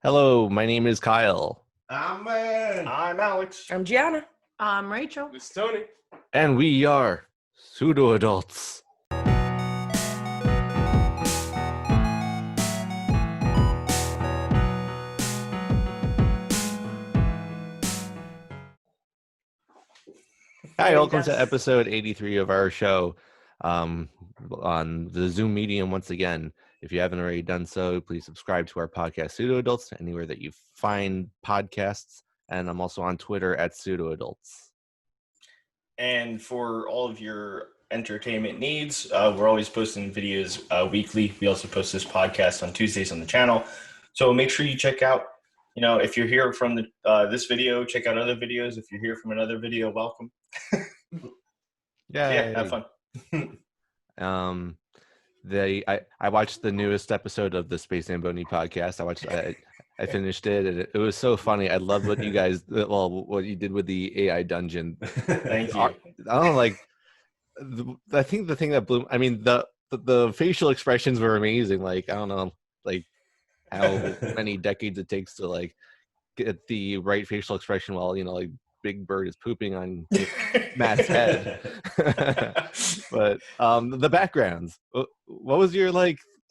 Hello, my name is Kyle. I'm Alex. I'm Gianna. I'm Rachel. It's Tony. And we are pseudo adults. Hi, welcome to episode 83 of our show on the Zoom medium once again. If you haven't already done so, please subscribe to our podcast, Pseudo Adults, anywhere that you find podcasts. And I'm also on Twitter at Pseudo Adults. And for all of your entertainment needs, we're always posting videos weekly. We also post this podcast on Tuesdays on the channel. So make sure you check out, if you're here from this video, check out other videos. If you're here from another video, welcome. Yeah, have fun. I watched the newest episode of the Space Zambonie podcast. I finished it, and it was so funny. I love what you guys, what you did with the AI dungeon. Thank you. I don't know, I think the thing that blew, the facial expressions were amazing. Like, I don't know, how many decades it takes to get the right facial expression while Big Bird is pooping on Matt's head. But the backgrounds, what was your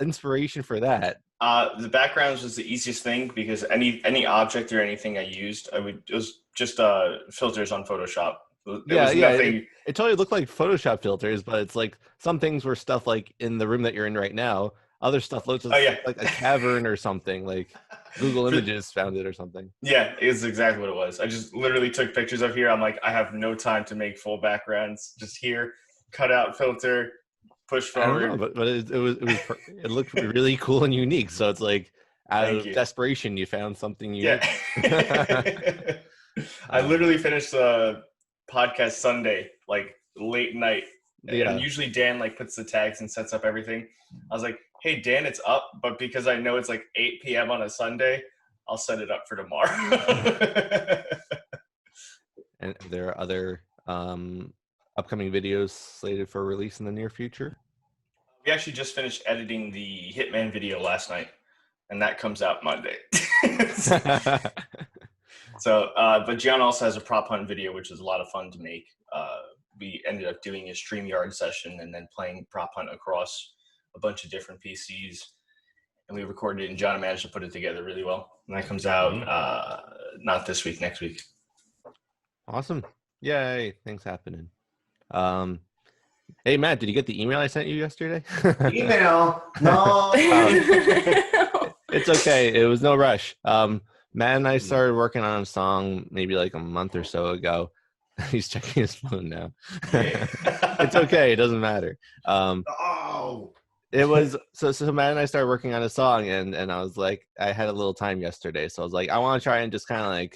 inspiration for that? The backgrounds was the easiest thing because any object or anything I used, it was just filters on Photoshop. It totally looked like Photoshop filters, but it's some things were stuff in the room that you're in right now. Other stuff looks like a cavern or something, Google Images found it or something. Yeah, it's exactly what it was. I just literally took pictures of here. I'm like, I have no time to make full backgrounds. Just here, cut out filter, push forward. I don't know, but it looked really cool and unique. So it's out of desperation, you found something unique. Yeah. I literally finished the podcast Sunday, late night. Yeah. And usually Dan puts the tags and sets up everything. I was like, hey Dan, it's up, but because I know it's 8 p.m. on a Sunday, I'll set it up for tomorrow. And there are other upcoming videos slated for release in the near future? We actually just finished editing the Hitman video last night, and that comes out Monday. So, but Gian also has a prop hunt video, which is a lot of fun to make. We ended up doing a StreamYard session and then playing prop hunt across a bunch of different PCs. And we recorded it, and John managed to put it together really well. And that comes out not this week, next week. Awesome. Yay. Things happening. Hey, Matt, did you get the email I sent you yesterday? Email? No. It's okay. It was no rush. Matt and I started working on a song maybe a month or so ago. He's checking his phone now. It's okay. It doesn't matter. It was so Matt and I started working on a song, and I was I had a little time yesterday, so I was I want to try and just kind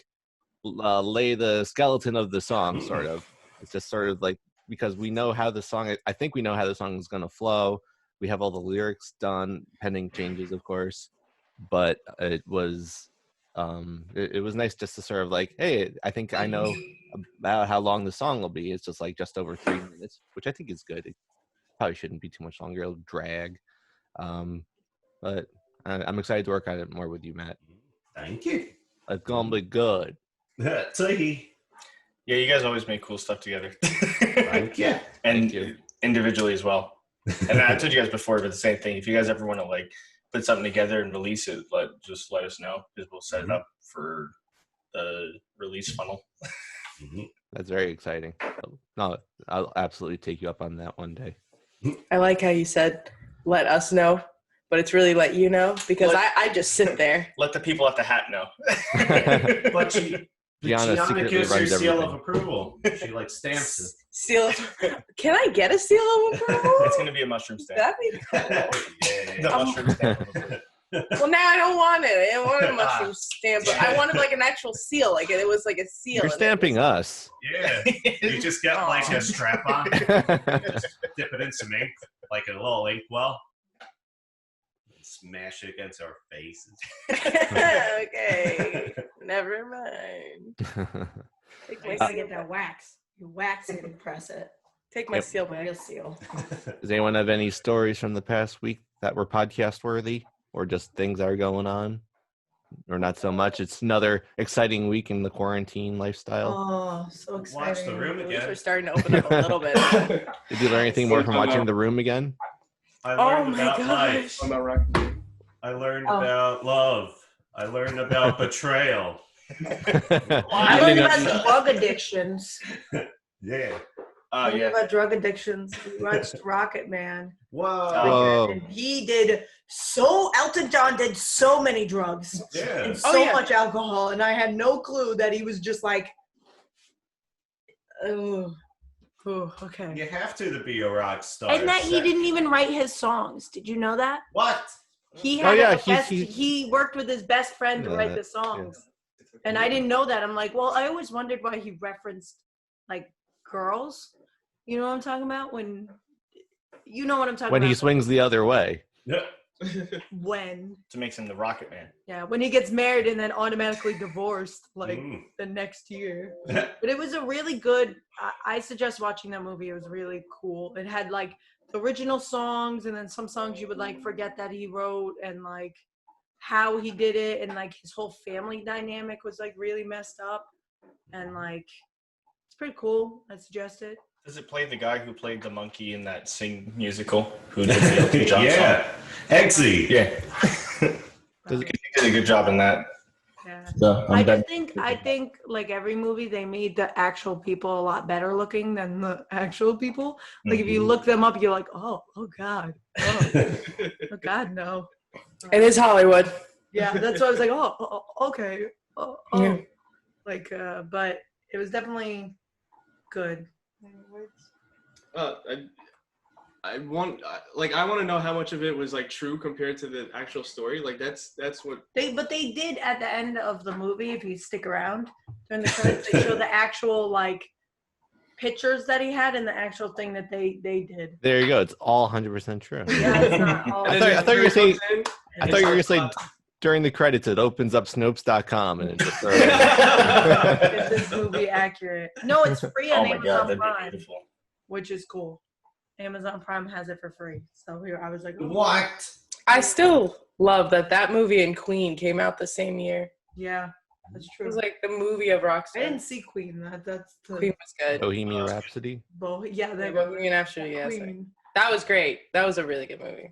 of lay the skeleton of the song, sort of. It's just sort of because we know how the song, I think we know how the song is going to flow. We have all the lyrics done, pending changes, of course. But it was nice just to sort of hey, I think I know about how long the song will be. It's just just over 3 minutes, which I think is good. It probably shouldn't be too much longer. It'll drag. But I'm excited to work on it more with you, Matt. Thank you. It's going to be good. Yeah, you guys always make cool stuff together. Thank you. And Thank you. Individually as well. And I told you guys before, but the same thing. If you guys ever want to put something together and release it, just let us know, because we'll set it up for the release funnel. That's very exciting. No, I'll absolutely take you up on that one day. I like how you said, let us know, but it's really let you know, because I just sit there. Let the people at the hat know. But Gianna secretly gives her runs seal everything. of approval. She stamps it. Seal. Can I get a seal of approval? It's going to be a mushroom stamp. That'd be cool. The mushroom stamp. Well, now I don't want it. I don't want a mushroom stamp. But I wanted an actual seal. It was a seal. You're stamping us. Yeah. You just get a strap on, just dip it in some ink, a little ink well, and smash it against our faces. Okay. Never mind. You gotta get that wax. You wax it and press it. Take my seal Real back. seal. Does anyone have any stories from the past week that were podcast worthy, or just things that are going on? or not so much. It's another exciting week in the quarantine lifestyle. Oh, so exciting. Watch The Room At least we're again. starting to open up a little bit. Did you learn anything more from watching The Room again? I Oh learned my about gosh. life. I'm not rocking. I learned Oh. about love. I learned about betrayal. I learned about drug addictions. Yeah. I learned Yeah. about drug addictions. We watched Rocket Man. Whoa. Whoa. And he did Elton John did so many drugs Yeah. and Oh, so yeah. much alcohol, and I had no clue that he was just like, oh, okay. You have to be a rock star. And that he didn't even write his songs. Did you know that? What? He Oh, had yeah, he worked with his best friend to write the songs. And I didn't know that. I'm like, well, I always wondered why he referenced like girls. You know what I'm talking about? When you know what I'm talking When about. he swings the other way. Yeah. When To make him the Rocket Man. yeah, when he gets married and then automatically divorced like Mm. the next year. But it was a really good I suggest watching that movie. It was really cool. It had like the original songs and then some songs you would like forget that he wrote, and like how he did it, and like his whole family dynamic was like really messed up, and like it's pretty cool. I suggest it. Does it play the guy who played the monkey in that Sing musical? Who did the Elton John Yeah. song? Eggsy. Yeah. Does He did a good job in that. Yeah. So I think like every movie they made the actual people a lot better looking than the actual people. Like if you look them up, you're like, oh god, oh god, no. It is Hollywood. Yeah, that's why I was like, oh okay, Yeah. like but it was definitely good. I want to know how much of it was like true compared to the actual story. Like that's what. But they did at the end of the movie, if you stick around during the credits, they show the actual like pictures that he had and the actual thing that they did. There you go. It's all 100% true. Yeah, it's not all. I thought you were saying. I and thought you were it's gonna like, say during the credits it opens up Snopes.com and it just Is this movie accurate? No, it's free on Oh my God, Amazon that'd be Prime, beautiful. which is cool. Amazon Prime has it for free. So here I was like, oh, What? I still love that movie and Queen came out the same year. yeah, that's It true. was like the movie of I Rockstar. didn't see Queen. That's the Queen was good. Bohemian Rhapsody. yeah, The that Bohemian Rhapsody, yes. Queen. That was great. That was a really good movie.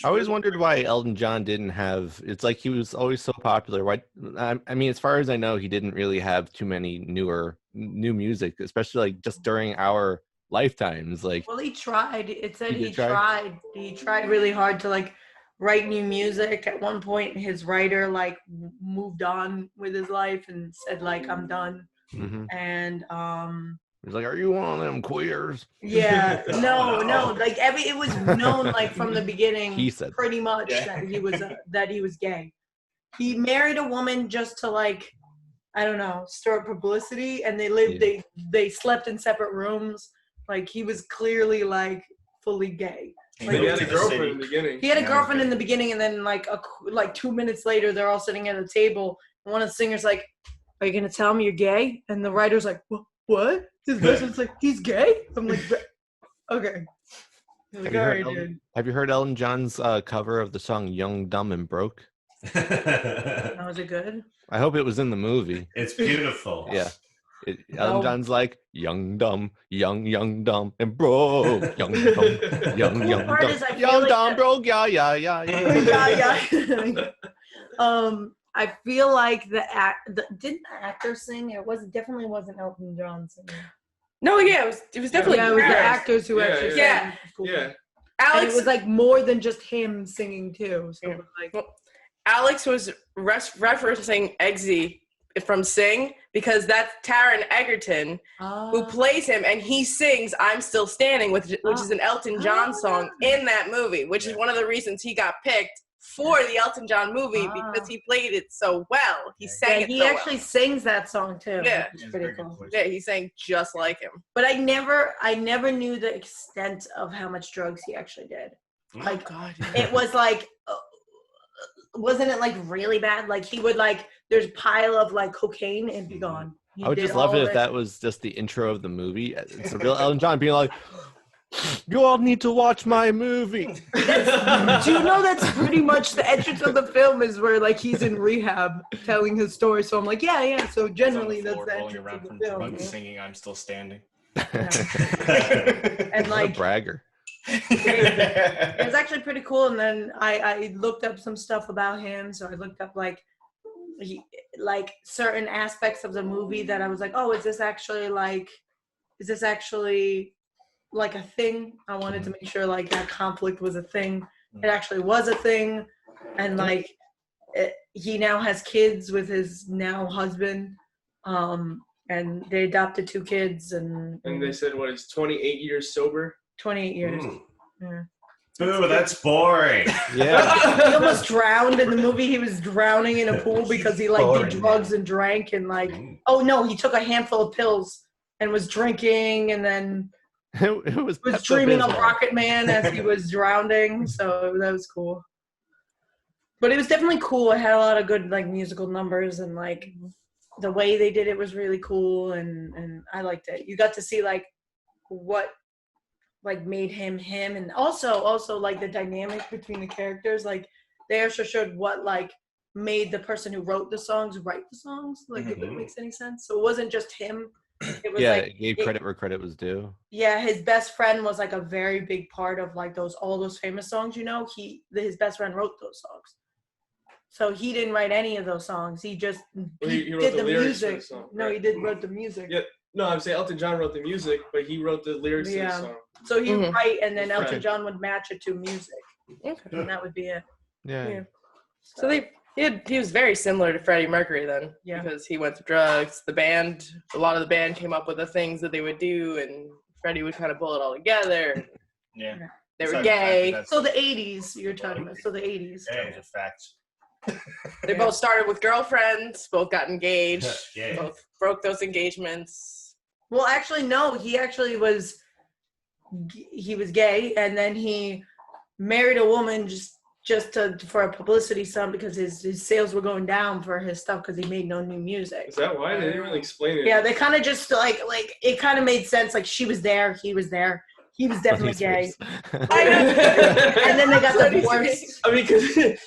I always wondered why Elton John didn't have. It's like he was always so popular. Why? I mean, as far as I know, he didn't really have too many new music, especially like just during our lifetimes. Like, Well, he tried. It said He he did try? tried. He tried really hard to like write new music. At one point, his writer like moved on with his life and said like, I'm done. mhm. And He's like, "Are you one of them queers?" yeah, no, No. like it was known like from the beginning. He said, pretty much Yeah. that he was gay. He married a woman just to like, I don't know, stir up publicity, and they lived they slept in separate rooms. Like he was clearly like fully gay. He Like, He moved had to a the girlfriend city. in the beginning. He had a Yeah, girlfriend okay. in the beginning, and then like 2 minutes later, they're all sitting at a table. And one of the singers like, "Are you gonna tell me you're gay?" And the writer's like, "What?" His best friend's like, "He's gay." I'm like, "Okay." He's like, Have you "All heard right, Elton- dude." Have you heard Elton John's cover of the song "Young, Dumb, and Broke"? That was it good? I hope it was in the movie. It's beautiful. Yeah. Elton No. John's like young, dumb, and broke. Young, dumb, young, cool young, part dumb, is I feel young, like dumb, that- broke. Yeah. Yeah. I feel like didn't the actor sing? It definitely wasn't Elton John singing. No, yeah, it was definitely Yeah, it was the Paris. actors who Yeah, actually yeah. sang. It was cool. Yeah. And Alex it was like more than just him singing too. So it was like, Alex was referencing Eggsy from Sing because that's Taron Egerton who plays him, and he sings "I'm Still Standing," which is an Elton John song in that movie, which is one of the reasons he got picked for the Elton John movie because he played it so well. He sang it he so actually sings that song too. Yeah. Which is pretty cool. well. Yeah, he sang just like him. But I never knew the extent of how much drugs he actually did. Like, God, it was like, wasn't it like really bad? Like he would like, there's a pile of like cocaine and be gone. He I would did just love all it of if that was just the intro of the movie. It's a real Elton John being like, You all need to watch my movie. Do you know that's pretty much the entrance of the film is where like he's in rehab telling his story. So I'm like, yeah. So generally that's the rolling entrance around of from the film. drugs, singing "I'm Still Standing." And What a like bragger. it was actually pretty cool. And then I looked up some stuff about him. So I looked up like certain aspects of the movie that I was like, oh, is this actually like a thing? I wanted to make sure like that conflict was a thing. It actually was a thing. And like he now has kids with his now husband. And they adopted 2 kids and they said what is 28 years sober. 28 years. Mm. Yeah. Ooh, that's boring. Yeah. He almost drowned in the movie. He was drowning in a pool because he like Boring, did drugs and drank and like oh no, he took a handful of pills and was drinking and then It was dreaming of Pepto-Bismol. Rocket Man as he was drowning. So that was cool. But it was definitely cool. It had a lot of good like musical numbers and like the way they did it was really cool and I liked it. You got to see like what like made him and also like the dynamic between the characters. Like they also showed what like made the person who wrote the songs write the songs. Like if that makes any sense. So it wasn't just him. It was It gave credit where credit was due. Yeah, his best friend was like a very big part of like all those famous songs. His best friend wrote those songs. So he didn't write any of those songs. He just He wrote did the the lyrics for the music. song, No, right. he did wrote the music. Yeah. No, I'm saying Elton John wrote the music, but he wrote the lyrics to the Yeah. song. So he would write, and then His Elton friend. John would match it to music, Okay. and that would be it. Yeah. So he was very similar to Freddie Mercury then, Yeah. because he went to drugs. A lot of the band came up with the things that they would do, and Freddie would kind of pull it all together. Yeah. They were Besides the fact gay. that So the 80s, you're talking about. So the 80s. that's a fact. They both started with girlfriends, both got engaged, Yeah. both broke those engagements. Well, actually, no. He actually was gay, and then he married a woman just for a publicity stunt because his sales were going down for his stuff because he made no new music. Is that why? They didn't really explain it. Yeah, they kind of just like it kind of made sense. Like she was there, he was there. He was definitely gay. And then they got divorced. I mean, because in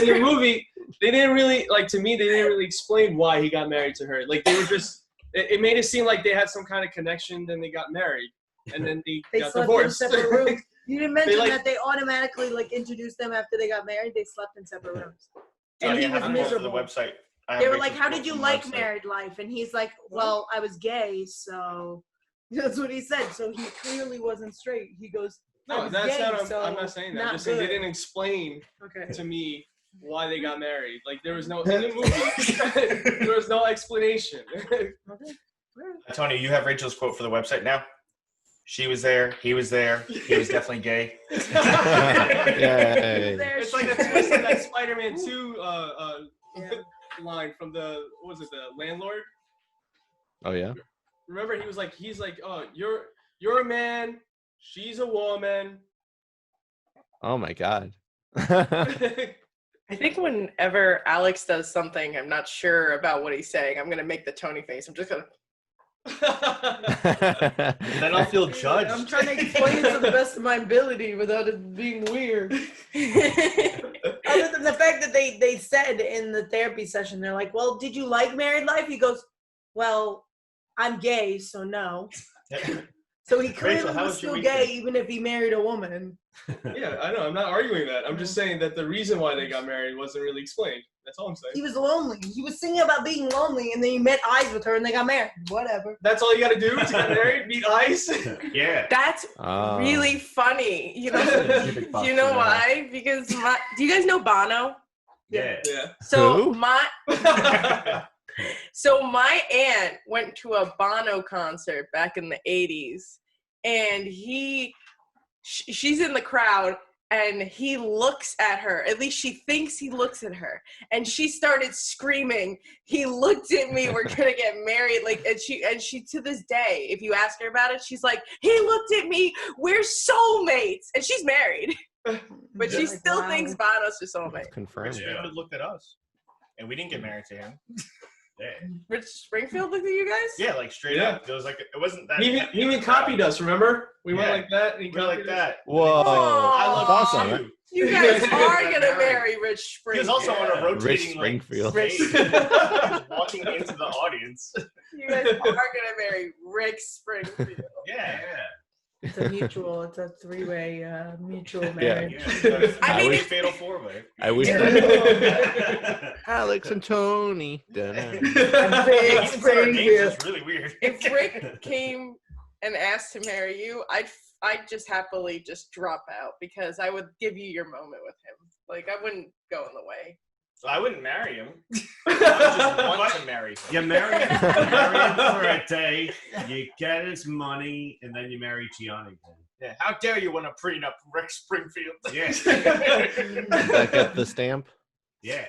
the movie, they didn't really, to me, they didn't really explain why he got married to her. Like, they were just, it made it seem like they had some kind of connection, then they got married, and then they got slept divorced. in separate rooms. You didn't mention They, that they automatically introduced them after they got married. They slept in separate rooms. And Johnny, he I was have a quote for the miserable. website. They were like, how did you like married life? And he's like, well, I was gay, so that's what he said. So he clearly wasn't straight. He goes, No, was that's gay, not, so I'm not saying that. I'm not just saying they good. didn't explain Okay. to me why they got married. Like, there was no, in the movie, there was no explanation. Tony, you have Rachel's quote for the website now? She was there. He was there. He was definitely gay. Yay. It's like a twist of that Spider-Man 2 line from the landlord? Oh yeah. Remember, he's like, oh, you're a man, she's a woman. Oh my god. I think whenever Alex does something, I'm not sure about what he's saying. I'm gonna make the Tony face. I'm just gonna. Then I'll feel judged. I'm trying to explain it to the best of my ability without it being weird. Other than the fact that they said in the therapy session, they're like, well, did you like married life? He goes, well, I'm gay, so no. So he clearly Rachel, how was was your still gay weekend? even if he married a woman. Yeah, I know. I'm not arguing that. I'm just saying that the reason why they got married wasn't really explained. That's all I'm saying. He was lonely. He was singing about being lonely, and then he met eyes with her, and they got married. Whatever. That's all you got to do to get married? Meet Ice? Yeah. That's Oh. really funny. You know, you know why? Because do you guys know Bono? Yeah. Yeah. So Who? So my aunt went to a Bono concert back in the 80s, and she's in the crowd, and he looks at her. At least she thinks he looks at her, and she started screaming, "He looked at me. We're gonna get married!" Like, and she to this day, if you ask her about it, she's like, "He looked at me. We're soulmates," and she's married, but she Like, still wow. thinks Bono's her soulmate. Confirmed. Rich Yeah. David looked at us, and we didn't get married to him. Yeah. Rich Springfield looked at you guys? Yeah, like straight Yeah. up. It was like, it wasn't that. He even copied us, remember? We went Yeah. like that. And he We were like copied us. that. Whoa. I Aw. love That's you. awesome, right? You guys are gonna Married. marry Rich He Springfield. was also on a rotating Rich Springfield. Like, stage, walking into the audience. You guys are gonna marry Rick Springfield. Yeah. It's a mutual. It's a three-way mutual Yeah. marriage. Yeah. I I mean, wish if- fatal four-way. I wish Yeah. Alex and Tony. Dun-dun. Even for our games, it's really weird. If Rick came and asked to marry you, I'd just happily just drop out because I would give you your moment with him. Like I wouldn't go in the way. So I wouldn't marry him. I would just want to marry him. You marry him for a day, you get his money, and then you marry Gianni. Yeah. How dare you want to prenup Rick Springfield? Yeah. Does that get the stamp? Yeah.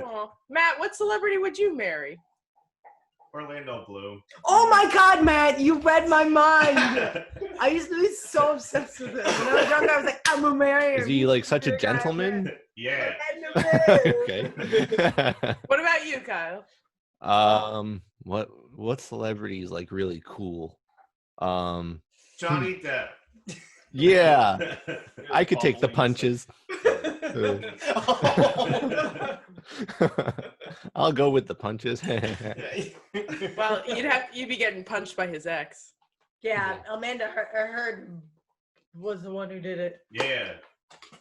Aw. Matt, what celebrity would you marry? Orlando Bloom. Oh my God, Matt, you read my mind. I used to be so obsessed with it. When I was younger, I was like, I'm gonna marry him. Is he like such a gentleman? Yeah. Okay. What about you, Kyle? What celebrity is like really cool? Johnny Depp. Yeah, I could take the punches. I'll go with the punches. Well, you'd be getting punched by his ex. Yeah, Amanda Heard was the one who did it. Yeah.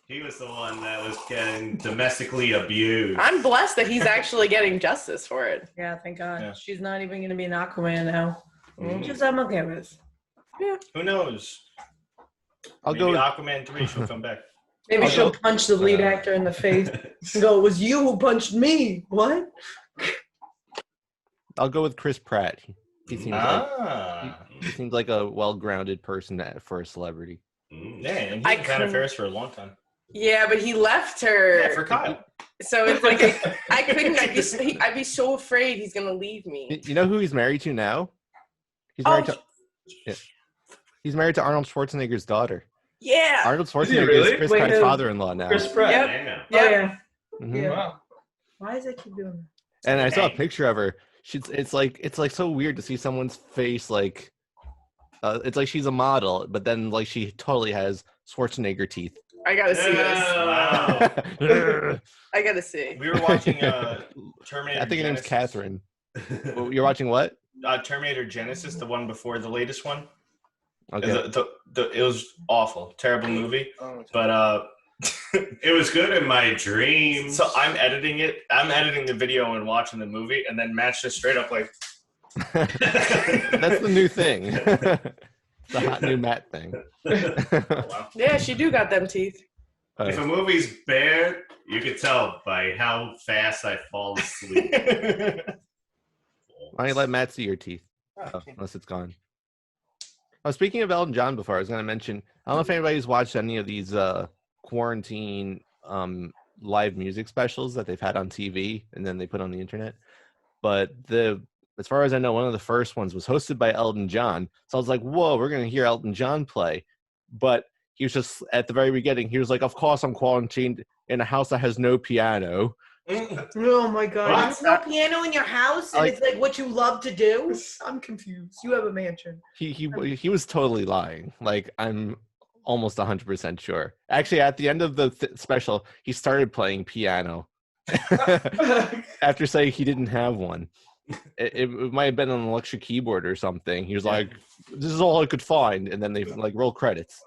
He was the one that was getting domestically abused. I'm blessed that he's actually getting justice for it. Yeah, thank God. Yeah. She's not even gonna be an Aquaman now. Mm. Just I'm okay with. Who knows? I'll Maybe go. With, Aquaman 3 she'll come back. Maybe I'll she'll go- punch the lead actor in the face and go, "It was you who punched me." What? I'll go with Chris Pratt. He seems he seems like a well-grounded person for a celebrity. Mm. Yeah, and he's I been Vanna couldn't- Ferris for a long time. Yeah, but he left her. Yeah, for Kyle. So it's like I couldn't. I'd be so afraid he's gonna leave me. You know who he's married to now? He's married to. Yeah. He's married to Arnold Schwarzenegger's daughter. Yeah. Arnold he Schwarzenegger really? is Chris Wait, Pratt's who? father-in-law now. Chris Pratt. Yep. Yeah. Oh yeah. Mhm. Yeah. Wow. Why does it keep doing that? And I saw a picture of her. It's like so weird to see someone's face like. It's like she's a model, but then like she totally has Schwarzenegger teeth. I gotta see this. Wow. I gotta see. We were watching Terminator. I think her name's Genesis. Catherine. You're watching what? Terminator Genesis, the one before the latest one. Okay. It was awful, terrible movie. But It was good in my dreams. so I'm editing it. I'm editing the video and watching the movie, and then Matt's just straight up like, That's the new thing. The hot new Matt thing. wow. Yeah, she do got them teeth. If a movie's bad, you can tell by how fast I fall asleep. Why don't you let Matt see your teeth? Oh, unless it's gone. I was speaking of Elton John before. I was going to mention. I don't know if anybody's watched any of these quarantine live music specials that they've had on TV and then they put on the internet. But as far as I know, one of the first ones was hosted by Elton John. So I was like, "Whoa, we're going to hear Elton John play." But he was just at the very beginning. He was like, "Of course, I'm quarantined in a house that has no piano." Oh my God! What? There's no piano in your house, and Like- it's like what you love to do. I'm confused. You have a mansion. He was totally lying. Like I'm almost 100% sure. Actually, at the end of the special, he started playing piano after saying he didn't have one. It might have been an electric keyboard or something. He was like, "This is all I could find," and then they like roll credits.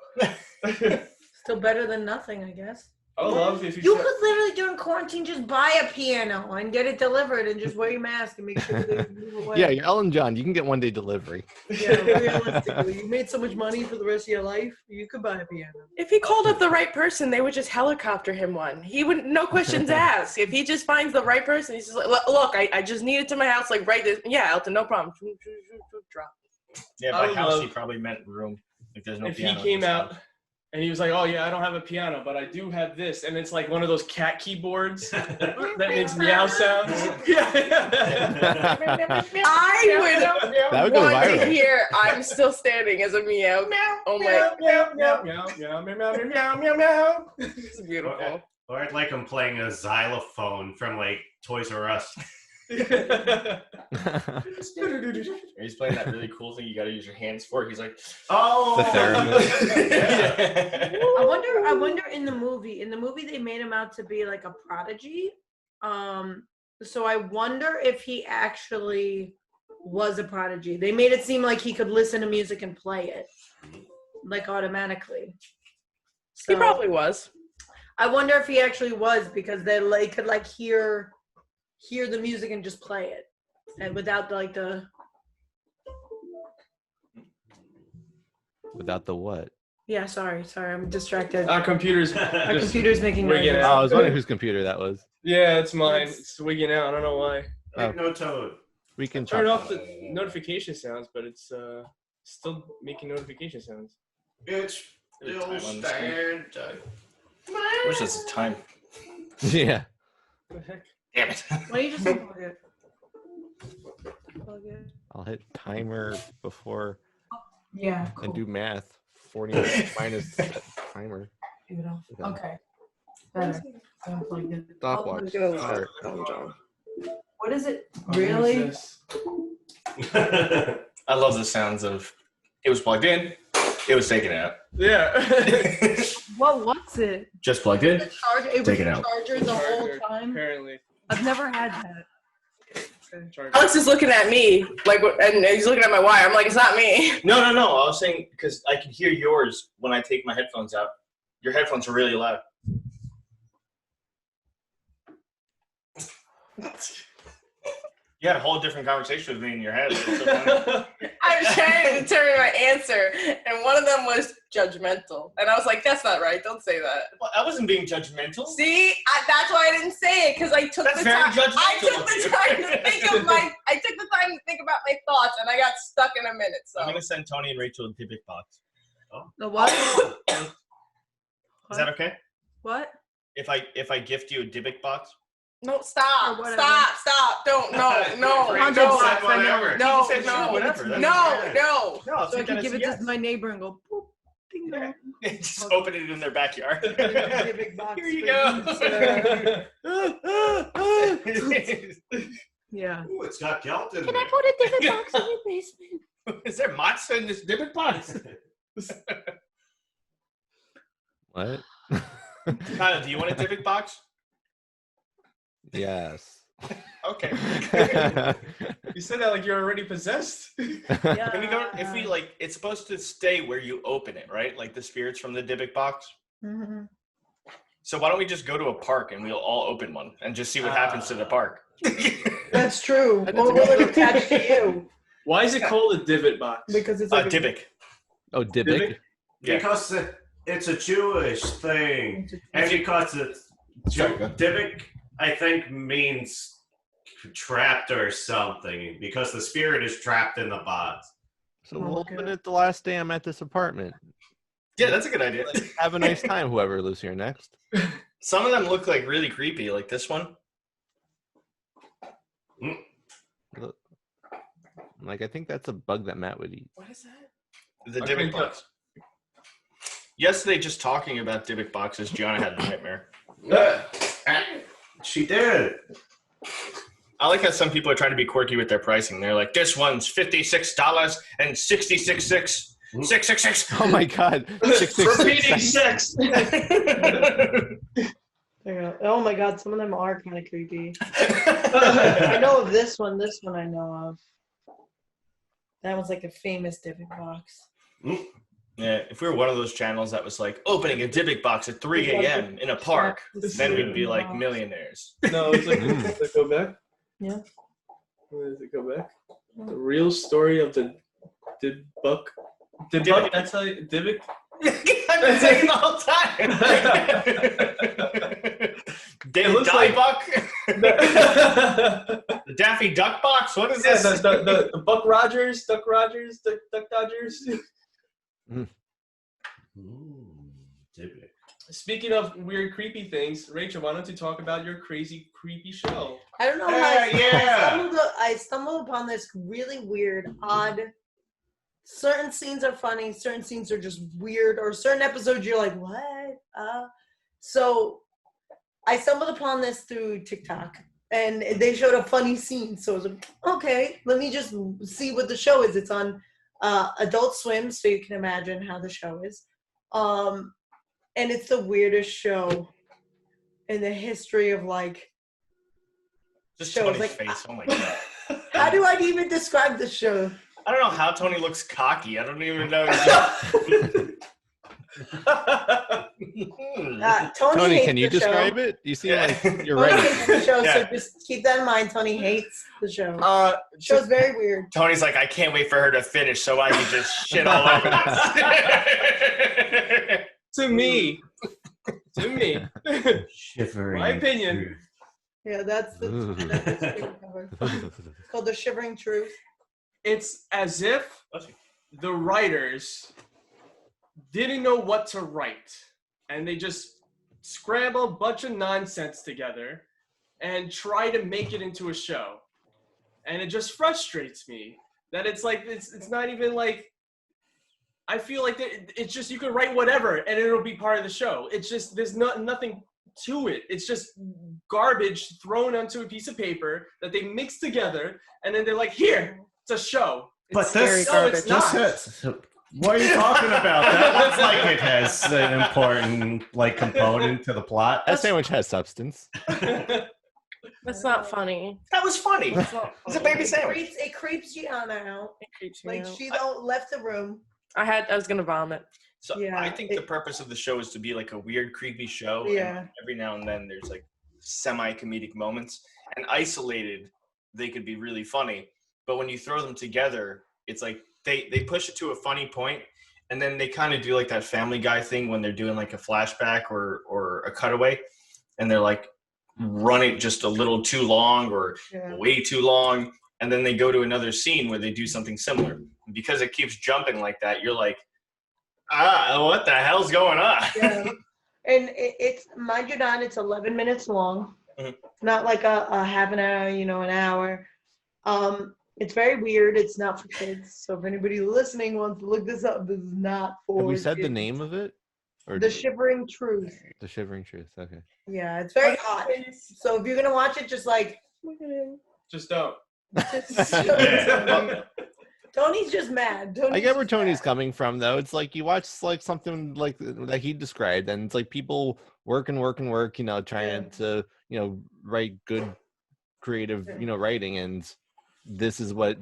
Still better than nothing, I guess. I would love if You could literally during quarantine just buy a piano and get it delivered and just wear your mask and make sure they move away. Yeah, you're Ellen John. You can get one day delivery. Yeah, realistically, you made so much money for the rest of your life, you could buy a piano. If he called up the right person, they would just helicopter him one. He would no questions asked. If he just finds the right person, he's just like, "Look, I just need it to my house. Like right this. Yeah, Elton, no problem." Drop. Yeah, I by would house love- he probably meant room. If there's no If he piano. came out and he was like, "Oh yeah, I don't have a piano, but I do have this," and it's like one of those cat keyboards that makes meow sounds. Yeah. I That would go would want to viral. hear "I'm still standing" as a meow. Oh my, meow, meow, meow, meow, meow, meow, meow, meow, meow. it's beautiful. Or I'd like him playing a xylophone from like Toys R Us. He's playing that really cool thing you got to use your hands for. He's like, Oh, The theremin. yeah. I wonder in the movie they made him out to be like a prodigy. So I wonder if he actually was a prodigy. They made it seem like he could listen to music and play it, like automatically. So, He probably was. I wonder if he actually was, because they could like hear the music and just play it, and without like the. Without the what? Yeah, sorry, I'm distracted. Our computer's Our computer's making wigging noises. Oh, out. I was wondering whose computer that was. Yeah, it's mine. It's wigging out. I don't know why. No toad. We can Turn chop off the notification sounds, but it's still making notification sounds. It's There's still time on the stand. Where's this time? Yeah. What the heck? Damn it. Why don't you just unplug it? Plug it. I'll hit timer before Yeah, cool. and do math. 40 minus timer. Okay. Better. I unplugged it. Stopwatch. Start. What is it? What Really? is I love the sounds of it was plugged in, it was taken out. this? Yeah. What was it? Just plugged in. The charger. It Take was it the out. charger the whole Charger, time. Apparently. I've never had that. Charger. Alex is looking at me, like, and he's looking at my wire. I'm like, it's not me. No. I was saying because I can hear yours when I take my headphones out. Your headphones are really loud. You had a whole different conversation with me in your head. It's so funny. I was trying to determine my answer, and one of them was judgmental. And I was like, that's not right. Don't say that. Well, I wasn't being judgmental. See, that's why I didn't say it, because I took That's the very time. I judgmental took of the you. time to think of my. I took the time to think about my thoughts, and I got stuck in a minute. So I'm gonna send Tony and Rachel a Dybbuk box. The what? Is that okay? What? If I gift you a Dybbuk box? no, stop, Or whatever. stop, don't, no, Hundred no, bucks, I know. no, He said, no, sure, whatever. That's no, fine. no. No, I'll So I take can that give as it a yes. to my neighbor and go, boop, ding dong. Just open it in their backyard. Big box Here you for go. you, Yeah. Ooh, it's got gelatin. Can I put a different box in your basement? Is there matzah in this Dybbuk box? What? Tyler, do you want a Dybbuk box? Yes. Okay. You said that like you're already possessed. Yeah. Can we go? If we like, it's supposed to stay where you open it, right? Like the spirits from the Dybbuk box. Mm-hmm. So why don't we just go to a park and we'll all open one and just see what happens to the park? That's true. Or will it attach to you? Why is it called a divot box? Because it's like a- Dybbuk. Oh, Dybbuk? Yeah. Because it's a Jewish thing. And because it's Dybbuk, I think, means trapped or something. Because the spirit is trapped in the box. So we'll open it the last day I'm at this apartment. Yeah, that's a good idea. Have a nice time, whoever lives here next. Some of them look like really creepy, like this one. Like, I think that's a bug that Matt would eat. What is that? The Okay, Dybbuk box. Yesterday, just talking about Dybbuk boxes, Gianna had a nightmare. She did. I like how some people are trying to be quirky with their pricing. They're like, this one's $56 and 666. Oh my god. 666. Repeating 6. Oh my god, some of them are kind of creepy. I know of this one. This one I know of. That was like a famous Dybbuk box. Yeah, if we were one of those channels that was like opening a Dybbuk box at 3 a.m. in a park, then we'd be like millionaires. No, it's like, does it go back? Yeah. Where does it go back? The real story of the Dybbuk. Dybbuk, that's how you, Dybbuk? I've been saying it the whole time. It looks like- Buck? The Daffy Duck box? What is Yeah, this? the Duck Dodgers. Dybbuk. Speaking of weird, creepy things, Rachel, why don't you talk about your crazy, creepy show? I don't know how I stumbled upon this really weird, odd. Certain scenes are funny, certain scenes are just weird, or certain episodes you're like, what? So I stumbled upon this through TikTok, and they showed a funny scene. So I was like, okay, let me just see what the show is. It's on Adult Swim, so you can imagine how the show is. And it's the weirdest show in the history of like Just shows. Tony's Like, face. Oh my god. how do I even describe the show? I don't know how Tony looks cocky. I don't even know. Tony, hates can you the show. describe it? You seem like you're Tony ready. hates the show, Yeah. so just keep that in mind. Tony hates the show. The So show's very weird. Tony's like, I can't wait for her to finish so I can just shit all over this. to me, Shivering. my opinion. Yeah, that's the screen cover. It's called The Shivering Truth. It's as if the writers didn't know what to write, and they just scramble a bunch of nonsense together and try to make it into a show. And it just frustrates me that it's like it's not even like, I feel like it's just, you can write whatever and it'll be part of the show. It's just, there's nothing to it. It's just garbage thrown onto a piece of paper that they mix together, and then they're like, here, it's a show. But scary this, No, it's not. what are you talking about? That looks like it has an important like component to the plot. That sandwich has substance. That's not funny. That was funny. That's not It's a funny. baby sandwich. It creeps Gianna out. It creeps me Like out. she don't left the room. I was gonna vomit. So Yeah, I think the purpose of the show is to be like a weird, creepy show. Yeah. And every now and then there's like semi-comedic moments. And isolated, they could be really funny. But when you throw them together, it's like they push it to a funny point, and then they kind of do like that Family Guy thing when they're doing like a flashback or a cutaway, and they're like run it just a little too long or way too long, and then they go to another scene where they do something similar. And because it keeps jumping like that, you're like, what the hell's going on? Yeah. And it's, mind you not, it's 11 minutes long. Mhm. Not like a half an hour, an hour. It's very weird. It's not for kids. So if anybody listening wants to look this up, this is not for Have we said the kids. name of it? Or The Shivering Truth. The Shivering Truth. Okay. Yeah, it's very hot. So if you're gonna watch it, just like Just don't. Tony's just mad. I get where Tony's coming from, though. It's like you watch like something like that he described, and it's like people work, trying to write good, creative, writing, and this is what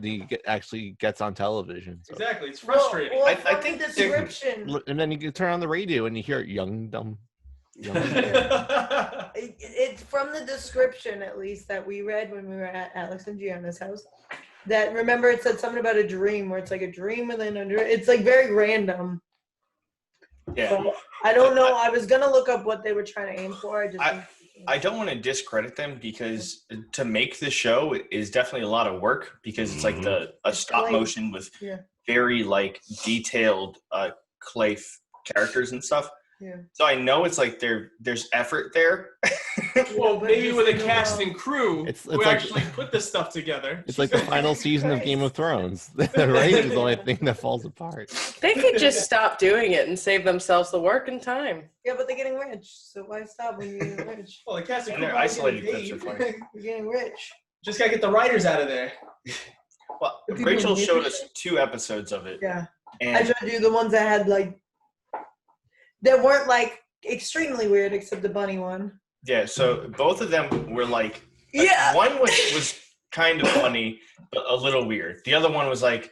actually gets on television. So. Exactly, it's frustrating. Well, I from think the description. And then you can turn on the radio and you hear young, dumb. It's from the description, at least, that we read when we were at Alex and Gianna's house. That, remember, it said something about a dream, where it's like a dream within a dream. It's like very random. Yeah. So, I don't know. I was gonna look up what they were trying to aim for. I don't want to discredit them, because to make the show is definitely a lot of work, because it's like a stop motion with very like detailed clay characters and stuff. Yeah. So I know it's like there's effort there. Well, but maybe just with a don't cast know. and crew It's who like- actually put this stuff together. It's like the final season of Game of Thrones. The writing is the only thing that falls apart. They could just stop doing it and save themselves the work and time. Yeah, but they're getting rich. So why stop when you're getting rich? Well, the cast and And crew their are isolated getting clips are paid. funny. You're getting rich. Just gotta get the writers out of there. Well, The people Rachel who showed make us 2 episodes of it, Yeah. I and showed you the ones that had like, that weren't like extremely weird, except the bunny one. yeah, so both of them were like, Yeah. one was kind of funny but a little weird. The other one was like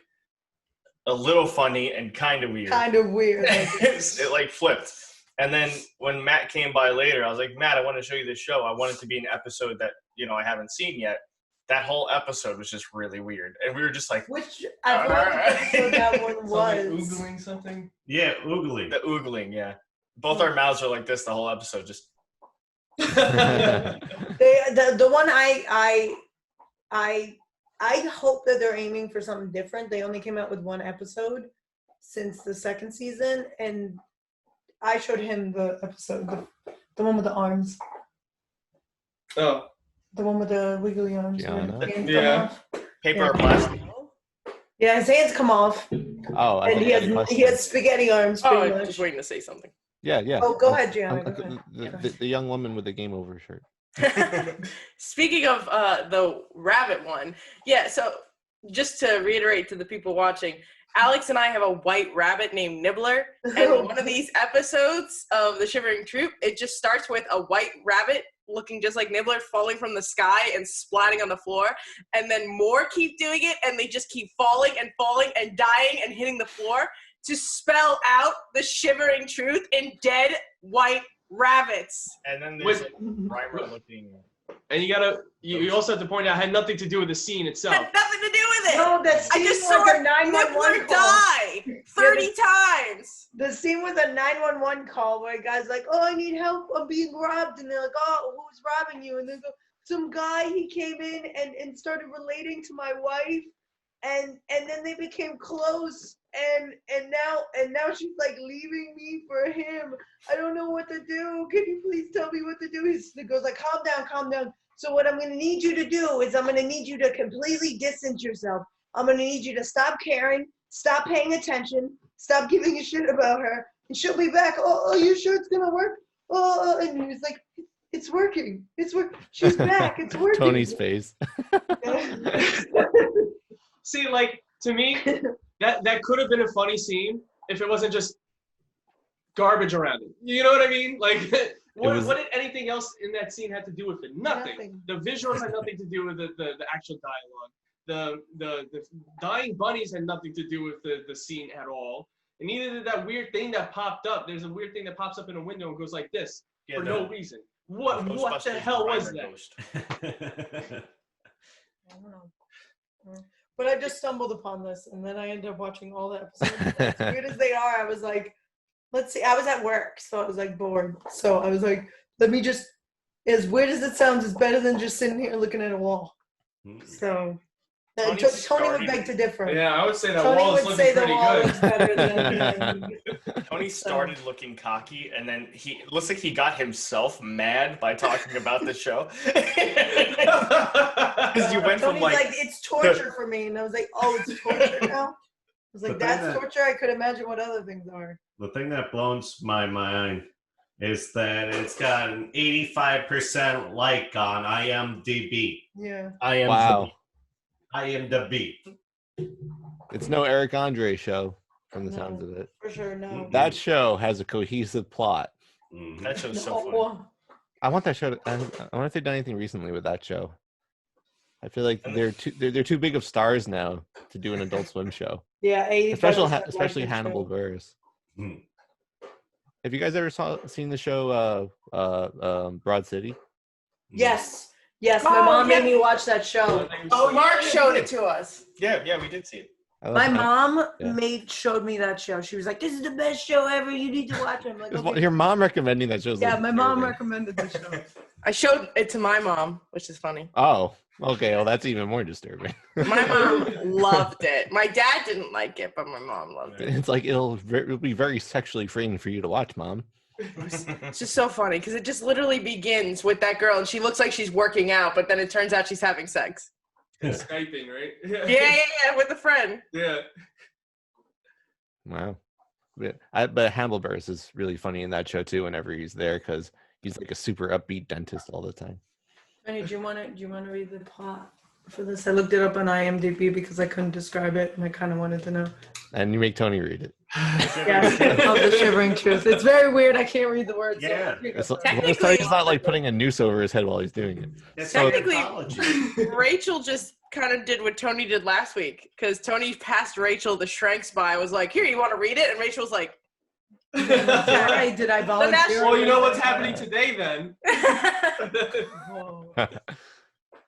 a little funny and kind of weird. Kind of weird. It like flipped. And then when Matt came by later, I was like, Matt, I want to show you this show. I want it to be an episode that I haven't seen yet. That whole episode was just really weird, and we were just like, Which I forgot what episode that one Something was. oogling something. Yeah, oogly. the oogling, yeah. Both our mouths are like this the whole episode, just The one I hope that they're aiming for something different. They only came out with 1 episode since the 2nd season, and I showed him the episode, the one with the arms, Oh, the one with the wiggly arms. Gianna? Where his hands come Yeah. off. paper or plastic. Yeah, his hands come off, Oh, I and thought he you had a has question. spaghetti arms. Oh, Pretty I'm much. just waiting to say something. Yeah. Oh, go ahead, Gianna. Go ahead. The young woman with the game over shirt. Speaking of the rabbit one, yeah, so just to reiterate to the people watching, Alex and I have a white rabbit named Nibbler, and one of these episodes of the Shivering Truth, it just starts with a white rabbit looking just like Nibbler falling from the sky and splatting on the floor, and then more keep doing it, and they just keep falling and dying and hitting the floor to spell out the Shivering Truth in dead white rabbits. And then there's like Ryra looking. And you also have to point out, it had nothing to do with the scene itself. Had nothing to do with it. No, that I scene just was saw a 911 Nibbler call. die 30 times. The scene was a 911 call where a guy's like, "Oh, I need help. I'm being robbed." And they're like, "Oh, who's robbing you?" And they go, "Some guy, he came in and started relating to my wife. And then they became close. And now she's like leaving me for him. I don't know what to do. Can you please tell me what to do?" He goes like, calm down. So what I'm going to need you to do is I'm going to need you to completely distance yourself. I'm going to need you to stop caring, stop paying attention, stop giving a shit about her, and she'll be back. Oh, you sure it's going to work? Oh, and he was like, it's working. She's back. It's working. Tony's face. See, like, to me, that could have been a funny scene if it wasn't just garbage around it. You know what I mean? Like, what did anything else in that scene have to do with it? Nothing. The visuals had nothing to do with the actual dialogue. The dying bunnies had nothing to do with the scene at all. And neither did that weird thing that popped up. There's a weird thing that pops up in a window and goes like this for no reason. What the hell was that? I don't know. But I just stumbled upon this, and then I ended up watching all the episodes. As weird as they are, I was like, let's see. I was at work, so I was like bored. So I was like, let me just, as weird as it sounds, it's better than just sitting here looking at a wall. So Tony would beg to differ. Yeah, I would say that Tony wall is would looking say the pretty wall good. looks better than Tony started looking cocky, and then he looks like he got himself mad by talking about the show. Because you went from Tony's like, it's torture for me, and I was like, oh, it's torture now. I was like, that's torture. I could imagine what other things are. The thing that blows my mind is that it's got an 85% like on IMDb. Yeah. Wow. IMDb. It's no Eric Andre show from the sounds of it. For sure, no. That show has a cohesive plot. That show's so funny. I want that show. I wonder if they've done anything recently with that show. I feel like they're too big of stars now to do an Adult Swim show. Yeah, especially Hannibal Buress. Have you guys ever seen the show Broad City? Yes. Yes, my mom made me watch that show. Oh, Mark showed it to us. Yeah, we did see it. My mom showed me that show. She was like, "This is the best show ever. You need to watch it." I'm like, okay. Your mom recommending that show. Yeah, my mom recommended the show. I showed it to my mom, which is funny. Oh, okay. Well, that's even more disturbing. My mom loved it. My dad didn't like it, but my mom loved it. It's like it'll be very sexually freeing for you to watch, Mom. It's just so funny because it just literally begins with that girl, and she looks like she's working out, but then it turns out she's having sex. Skyping, right? Yeah, with a friend. Yeah. Wow. But Hannibal Buress is really funny in that show too. Whenever he's there, because he's like a super upbeat dentist all the time. Penny, do you want to read the plot for this? I looked it up on IMDb because I couldn't describe it, and I kind of wanted to know. And you make Tony read it. Yeah, of the Shivering Truth. It's very weird. I can't read the words. Yeah. Technically, he's not like putting a noose over his head while he's doing it. It's Technically, Rachel just kind of did what Tony did last week because Tony passed Rachel the Shrank Spy. Was like, "Here, you want to read it?" And Rachel was like, "Why did I volunteer?" Well, you know what's happening today then.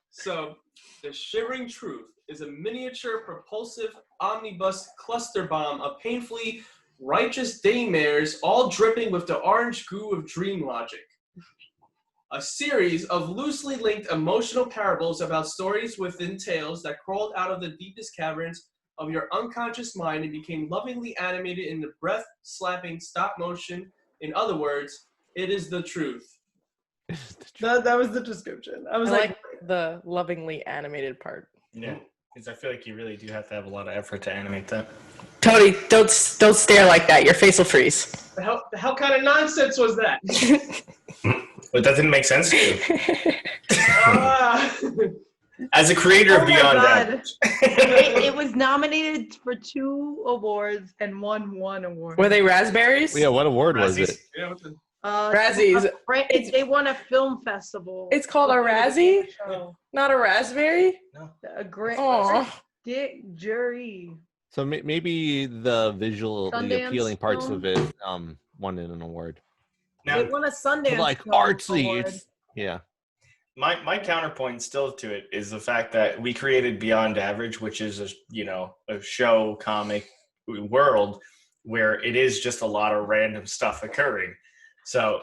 So, the Shivering Truth is a miniature propulsive omnibus cluster bomb of painfully righteous daymares, all dripping with the orange goo of dream logic. A series of loosely linked emotional parables about stories within tales that crawled out of the deepest caverns of your unconscious mind and became lovingly animated in the breath-slapping stop motion. In other words, it is the truth. That was the description. I was like the lovingly animated part. Yeah, because I feel like you really do have to have a lot of effort to animate that. Tony, don't stare like that. Your face will freeze. The hell kind of nonsense was that? But that didn't make sense to you. Ah. As a creator of Oh my Beyond God. Average. It was nominated for 2 awards and won 1 award. Were they raspberries? Yeah, what award was it? Yeah, what's the- Razzies. They won a film festival. It's called a Razzie? Show. Not a raspberry? A great Oh. Dick Jury. So maybe the visually Sundance appealing parts film? of it won an award. Now, They won a Sundance Like Film artsy, Award. it's yeah. my counterpoint still to it is the fact that we created Beyond Average, which is a show comic world where it is just a lot of random stuff occurring. So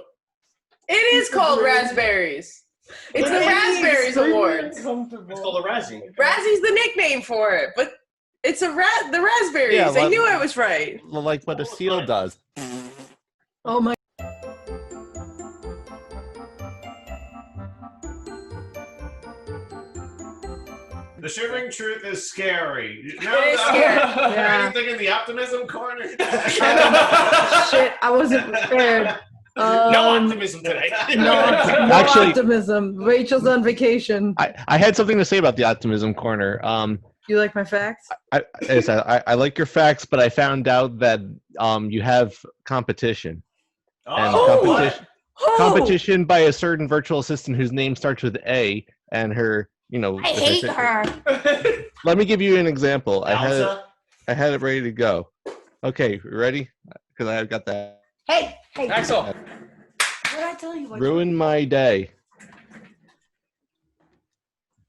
It is called raspberries. It's the Raspberries Awards. it's called a Razzie. Razzie's the nickname for it, but it's the raspberries. Yeah, I well- knew I was right. Like what a seal does. Oh my. The Shivering Truth is scary. No, It is scary. Yeah. Anything in the optimism corner? Shit, I wasn't prepared. No optimism today. No Actually- optimism. Rachel's on vacation. I had something to say about the optimism corner. You like my facts? I like your facts, but I found out that you have competition. And competition, Oh, competition by a certain virtual assistant whose name starts with A, and her, I hate her. Let me give you an example. Elsa? I had it ready to go. Okay, ready? Because I've got that. Hey, Axel. what did I tell you? Ruin my day.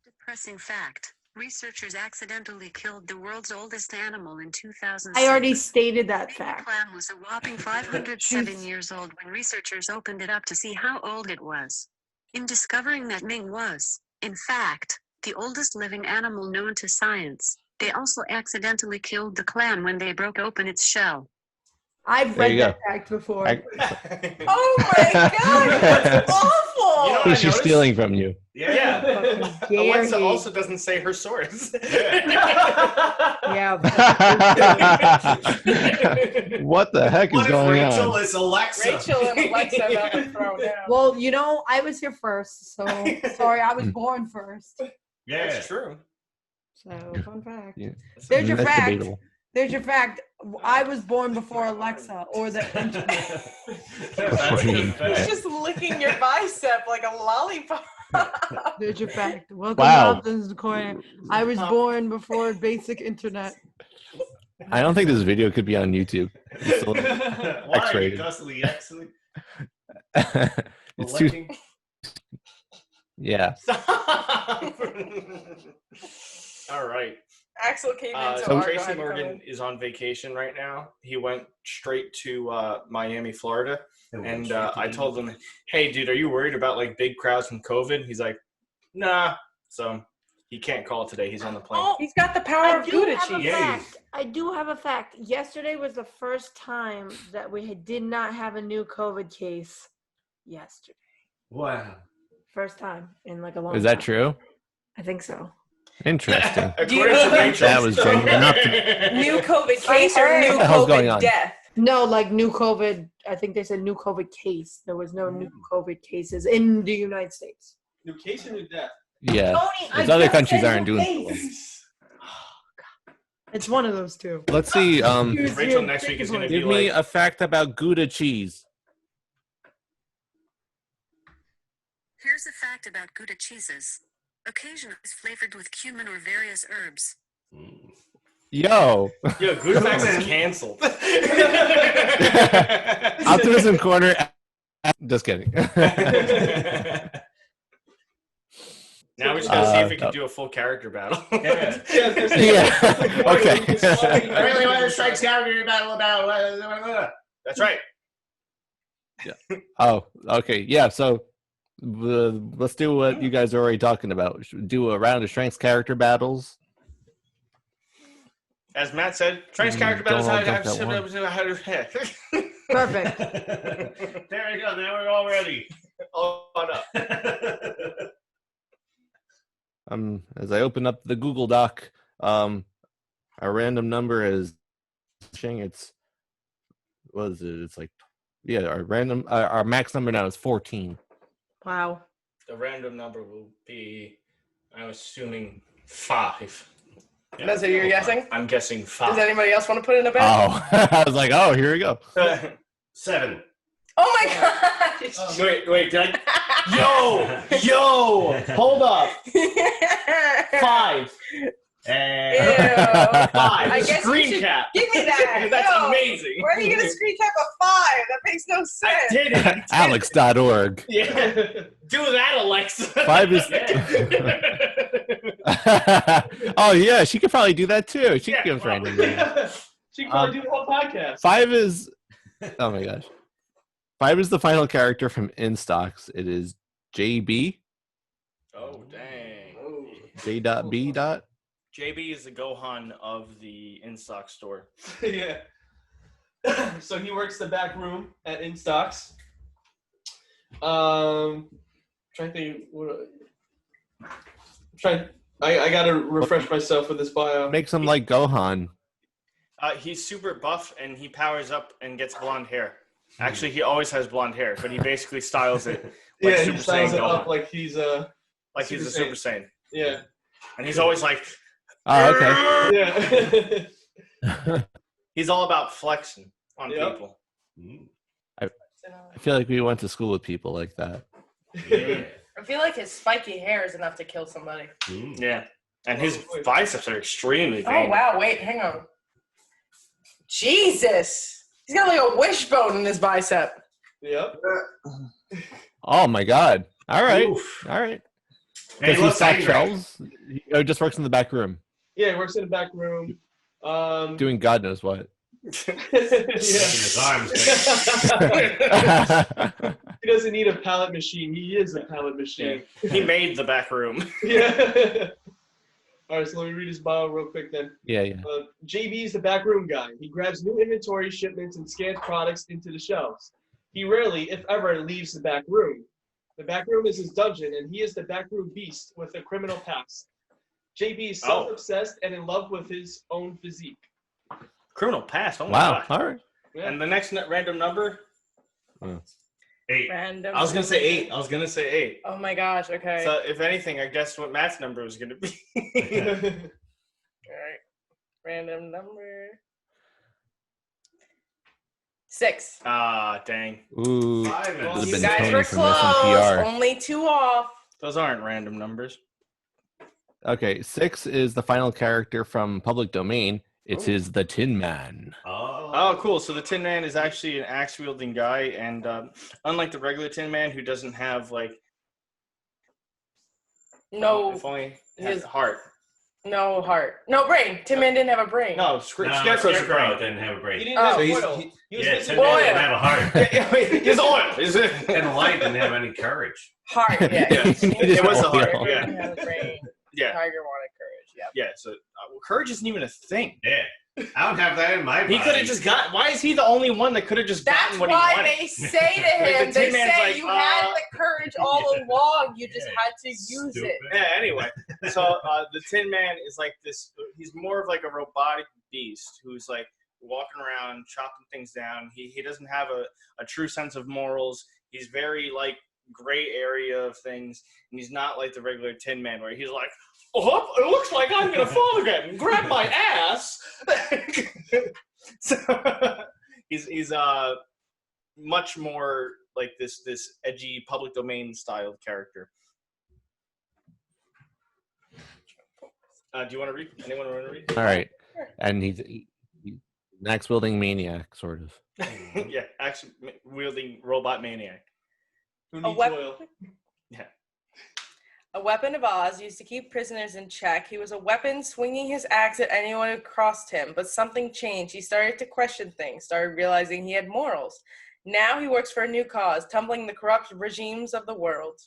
Depressing fact. Researchers accidentally killed the world's oldest animal in 2006. I already stated that The fact. clam was a whopping 507 years old when researchers opened it up to see how old it was. In discovering that Ming was, in fact, the oldest living animal known to science, they also accidentally killed the clam when they broke open its shell. I've There read you that fact before. oh my God, that's awful. You know- Who's she noticed? stealing from you? Yeah. Dare Alexa he. also doesn't say her source. Yeah. What the heck is What if going Rachel on? is Alexa? Rachel and Alexa about to throw down. Well, I was here first, so sorry, I was born first. Yeah. That's true. So fun fact. Yeah. There's your That's fact. debatable. There's your fact. I was born before Alexa or the internet. That's a good He's fact. just licking your bicep like a lollipop. There's your fact. Welcome Wow. to Optimism Corner. I was born before basic internet. I don't think this video could be on YouTube. It's a little- Why? X-rated. Because of the X? it's too. Yeah. All right. Axel came in, so So Argo Tracy had to come Morgan in. is on vacation right now. He went straight to Miami, Florida, and I told him, "Hey, dude, are you worried about like big crowds from COVID?" He's like, "Nah." So he can't call today. He's on the plane. Oh, He's got the power I of do Gouda have a cheese. fact. I do have a fact. Yesterday was the first time that we did not have a new COVID case. Yesterday. Wow. First time in like a long Is that time. true? I think so. Interesting. According Do you- to Rachel, That was genuine. Not New COVID case or new What the hell's going COVID on? death? No, like new COVID. I think they said new COVID case. There was no new COVID cases in the United States. New case or new death? Yeah. Tony, Those other countries aren't doing so well. It's one of those two. Let's see. Rachel next week is going to be Give me like, a fact about Gouda cheese. Here's a fact about Gouda cheeses. Occasionally it's flavored with cumin or various herbs. Yo. "Yo, Gouda is canceled." Optimism Corner. Just kidding. Now we just gotta see if we can do a full character battle. Yeah. Yeah. Okay. I really want to strike character battle about. That's right. Oh, okay. Yeah. So let's do what you guys are already talking about. Should we do a round of strengths character battles? As Matt said, strengths character Don't battles. all jump at Perfect. There we go. Now we're all ready. Hold up. As I open up the Google Doc, our random number is it's what is it? It's like our max number now is 14. Wow. The random number will be, I'm assuming 5. That's what you're guessing? I'm guessing 5. Does anybody else want to put in a bet? Oh, I was like, oh, here we go. 7. Oh my gosh! Wait, did I? Yo, hold up. 5. And 5. I guess you Screen should cap. give me that. That's Yo, amazing. Where are you gonna screen cap a 5? That makes no sense. I did it. Alex.org. Yeah. Do that, Alexa. 5 is. Oh yeah, she could probably do that too. She could give us random numbers. She can probably do the whole podcast. 5 is. Oh my gosh. 5 is the final character from In Stocks. It is JB. Oh dang. J.B. JB is the Gohan of the in-stock store. Yeah. So he works the back room at In Stocks. Trying to think. I gotta refresh myself with this bio. Makes him like Gohan. He's super buff and he powers up and gets blonde hair. Actually, he always has blonde hair, but he basically styles it like Yeah, Super he styles Saiyan it up Gohan. like he's Like he's a Super Saiyan. Yeah. And he's always like, Oh, okay. Yeah. he's all about flexing on Yep. people. I feel like we went to school with people like that. yeah. I feel like his spiky hair is enough to kill somebody. Yeah. And his biceps are extremely Oh veiny. wow! Wait, hang on. Jesus, he's got like a wishbone in his bicep. Yep. Oh my god. All right. Oof. All right. Hey, Does he look, stock angry. shelves? He just works in the back room, Yeah, he works in the back room. doing God knows what. Making his arms He doesn't need a pallet machine. He is a pallet machine. He made the back room. Yeah. All right, so let me read his bio real quick then. Yeah. JB is the backroom guy. He grabs new inventory shipments and scans products into the shelves. He rarely, if ever, leaves the back room. The back room is his dungeon, and he is the backroom beast with a criminal past. JB is self-obsessed and in love with his own physique. Criminal past. Oh my Wow. God. All right. Yeah. And the next random number? 8. Random. I was gonna say 8. Oh my gosh. Okay. So if anything, I guessed what Matt's number was gonna be. All right. Random number. 6. Ah, dang. Ooh. 5 Well, is You been guys Tony were from close. SNPR. Only 2 off. Those aren't random numbers. Okay. 6 is the final character from Public Domain. It's the Tin Man. Oh, cool. So the Tin Man is actually an axe-wielding guy, and unlike the regular Tin Man, who doesn't have, like... No. If only His- has heart. No heart. No brain. Tim Man didn't have a brain. No, No, Scarecrow's a Scarecrow brain. didn't have a He brain. didn't have Oh. a So foil. He was Yeah, missing Tim Boy. didn't have a heart. His oil. Is it? And Light didn't have any courage. Heart. Yeah. Yeah. It was the heart. Oil. Yeah. Didn't have a brain. Yeah. Tiger wanted courage. Yeah. Yeah. So courage isn't even a thing. Yeah. I don't have that in my body. He could have just got. Why is he the only one that could have just That's gotten what he why wanted? they say to Like, him, the they Tin Man's say like, you had the courage all along. You just Yeah. had to use Stupid. it. Yeah. Anyway, so the Tin Man is like this. He's more of like a robotic beast who's like walking around chopping things down. He doesn't have a true sense of morals. He's very like gray area of things, and he's not like the regular Tin Man where he's like, oh, it looks like I'm gonna fall again. Grab my ass. So he's much more like this edgy public domain styled character. Do you want to read? Anyone want to read? All right. And he's an axe wielding maniac, sort of. Yeah, actually wielding robot maniac. Who A needs weapon. oil? A weapon of Oz used to keep prisoners in check. He was a weapon swinging his axe at anyone who crossed him, but something changed. He started to question things, started realizing he had morals. Now he works for a new cause, tumbling the corrupt regimes of the world.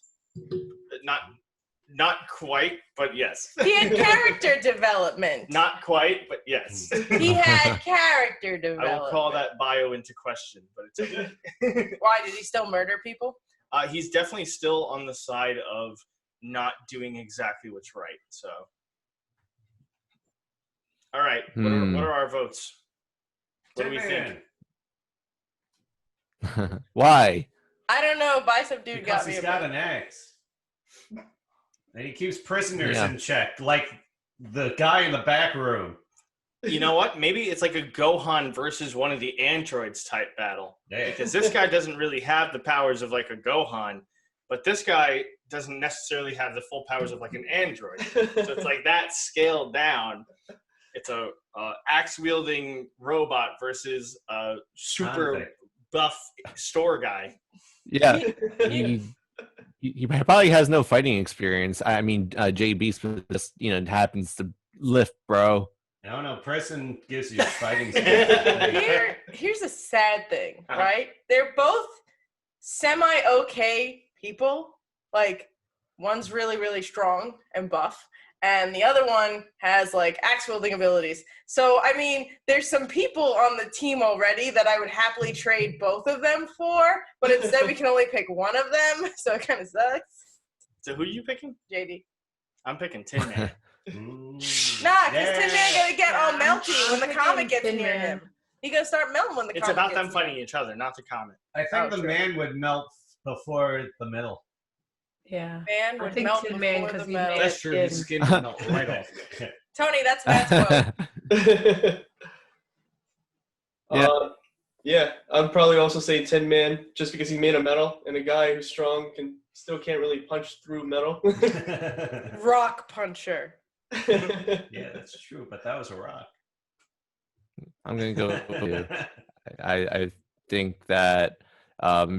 Not quite, but yes. He had character development. Not quite, but yes. He had character I development. will call that bio into question, but it's okay. Why, did he still murder people? He's definitely still on the side of not doing exactly what's right. So, all right, what are our votes? What do we think? Why? I don't know. Bicep dude Because got me. he's a got bit. an axe. And he keeps prisoners Yeah. in check, like the guy in the back room. You know what? Maybe it's like a Gohan versus one of the androids type battle. Yeah. Because this guy doesn't really have the powers of like a Gohan, but this guy doesn't necessarily have the full powers of like an android. So it's like that scaled down. It's a axe wielding robot versus a super Convict. buff store guy. Yeah, he probably has no fighting experience. I mean, JB just happens to lift, bro. I don't know. Prison gives you fighting skills. Here's a sad thing, Uh-huh. right? They're both semi-okay people. Like, one's really, really strong and buff, and the other one has, like, axe-wielding abilities. So, I mean, there's some people on the team already that I would happily trade both of them for, but instead we can only pick one of them, so it kind of sucks. So who are you picking? JD. I'm picking Tin Man. Nah, because Tin Man gonna get all melty when the comet gets Tin near Man. him. He gonna start melting when the It's comet about gets them near fighting him. each other, not the comet. I think the true. man would melt before the middle. Yeah. Man I would think melt Tin Man before 'cause the he's metal. made That's true. His skin would melt right off. Tony, that's Matt's quote. Yeah. Yeah, I'd probably also say Tin Man, just because he made of metal, and a guy who's strong still can't really punch through metal. Rock puncher. Yeah, that's true, but that was a rock. I'm gonna go with you. I think that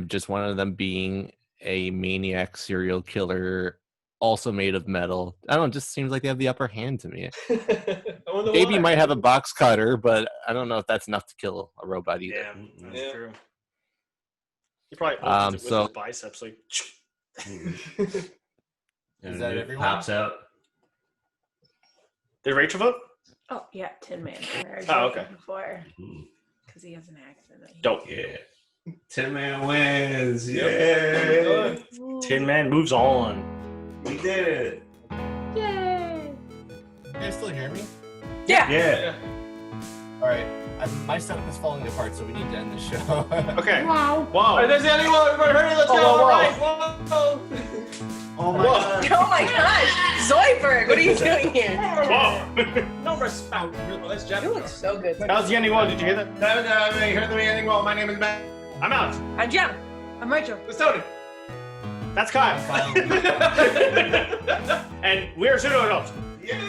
just one of them being a maniac serial killer, also made of metal. I don't know. It just seems like they have the upper hand to me. I wonder Maybe why. might have a box cutter, but I don't know if that's enough to kill a robot either. Yeah, Mm-mm. that's Yeah. true. He probably opens it with so- his biceps, like. And that it everyone? pops out. Did Rachel vote? Oh yeah, Tin Man. I already Oh, voted okay. before Mm, because he has an accent. Dope. yeah. Tin Man wins. Yeah. Tin Man moves on. We did it. Yay! You guys still hear me? Yeah. Yeah. All right. My setup is falling apart, so we need to end the show. Okay. Wow. Whoa. Alright, there's the only one. Everybody hurry, let's go. Whoa, whoa, whoa. Alright, whoa. Oh my Whoa. god. Oh my gosh, Zoidberg, what are you doing here? Whoa. No respect. Oh, that's You Jennifer. look so good. How's the ending one? Did you hear that? I heard the ending. Well, my name is Matt. I'm out. I'm Jen. I'm Rachel. It's Tony. That's Kyle. And we're pseudo adults. Yeah.